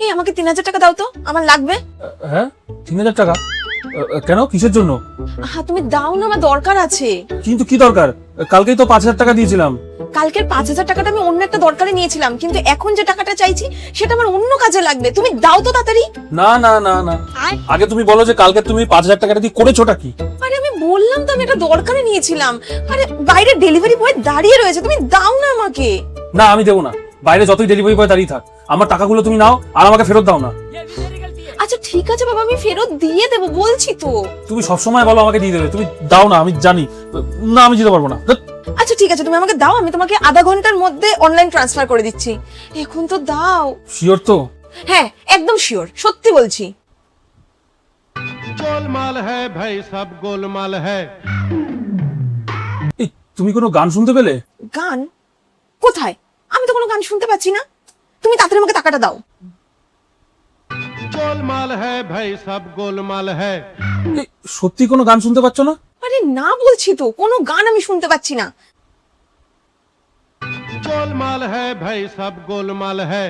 এই আমাকে 3000 টাকা দাও তো, আমার লাগবে। হ্যাঁ 3000 টাকা? কেন, কিসের জন্য? হ্যাঁ তুমি দাও না, আমার দরকার আছে। কিন্তু কি দরকার? কালকেই তো 5000 টাকা দিয়েছিলাম। কালকের 5000 টাকাটা আমি অন্য একটা দরকারে নিয়েছিলাম, কিন্তু এখন যে টাকাটা চাইছি সেটা আমার অন্য কাজে লাগবে। তুমি দাও তো তাড়াতাড়ি। না না না না, আগে তুমি বলো যে কালকে তুমি 5000 টাকাটা দিয়ে করেছোটা কি? আরে আমি বললাম তো আমি একটা দরকারে নিয়েছিলাম। আরে বাইরে ডেলিভারি বয় দাঁড়িয়ে রয়েছে, তুমি দাও না আমাকে। না আমি দেবো না, বাইরে যতই ডেলিভারি বয় দাঁড়িয়ে থাক, আমার টাকাগুলো তুমি নাও আর আমাকে ফেরত দাও না। আচ্ছা ঠিক আছে বাবা, আমি ফেরত দিয়ে দেবো বলছি তো। তুমি সবসময় বলো আমাকে দিয়ে দেবে, তুমি দাও না, আমি জানি। না আমি দিতে পারবো না। আচ্ছা ঠিক আছে, তুমি আমাকে দাও, আমি তোমাকে আধা ঘন্টার মধ্যে অনলাইন ট্রান্সফার করে দিচ্ছি। এখন তো দাও। শিওর তো? হ্যাঁ একদম শিওর, সত্যি বলছি। गोलमाल है भाई, सब गोलमाल है। এই তুমি কোনো গান শুনতে পেলে? গান? কোথায়? আমি তো কোনো গান শুনতে পাচ্ছি না। তুমি তাড়াতাড়ি আমাকে টাকাটা দাও। गोलमाल है भाई, सब गोलमाल है। এই, সত্যি কোনো গান শুনতে পাচ্ছ না? আরে না বলছি তো, কোনো গান আমি শুনতে পাচ্ছি না। गोलमाल है भाई, सब गोलमाल है।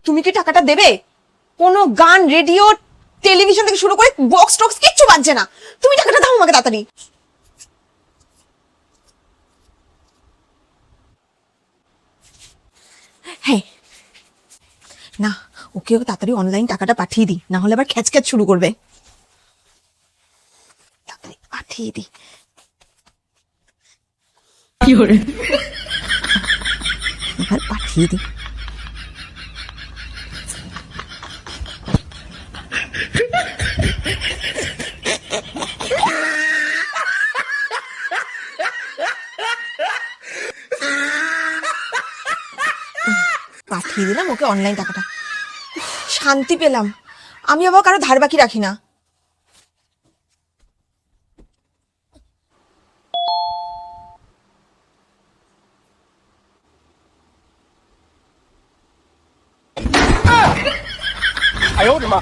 তুমি কি টাকাটা দেবে? কোনো গান, রেডিও, টেলিভিশন থেকে শুরু করে বক্স টক্স কিচ্ছু বাজছে না। তুমি টাকাটা দাও আমাকে তাড়াতাড়ি। হ্যাঁ না, ওকে তাড়াতাড়ি অনলাইন টাকাটা পাঠিয়ে দিই, না হলে আবার খ্যাচ খ্যাচ শুরু করবে। তাড়াতাড়ি পাঠিয়ে দিই। এবার পাঠিয়ে দিই। পাঠিয়ে দিলাম ওকে অনলাইন টাকাটা। উফ, শান্তি পেলাম। আমি আবার কারো ধার বাকি রাখি না।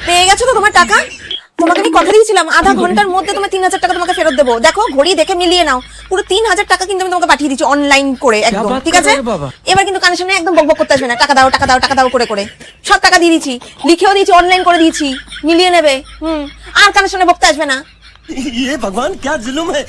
পেয়ে গেছো তো তোমার টাকা? তোমাকে আমি কথা দিয়েছিলাম আধা ঘন্টার মধ্যে তোমার 3000 টাকা তোমাকে ফেরত দেবো। দেখো ঘড়ি দেখে মিলিয়ে নাও, পুরো 3000 টাকা কিন্তু আমি তোমাকে পাঠিয়ে দিচ্ছি অনলাইন করে একদম। ঠিক আছে, এবার কিন্তু কানের সামনে একদম বকবক করতে আসবে না। টাকা দাও টাকা দাও টাকা দাও করে করে সব টাকা দিয়ে দিচ্ছি, লিখেও দিয়েছি, অনলাইন করে দিয়েছি, মিলিয়ে নেবে। আর কানের সামনে বকতে আসবে না। ये भगवान क्या जुल्म है।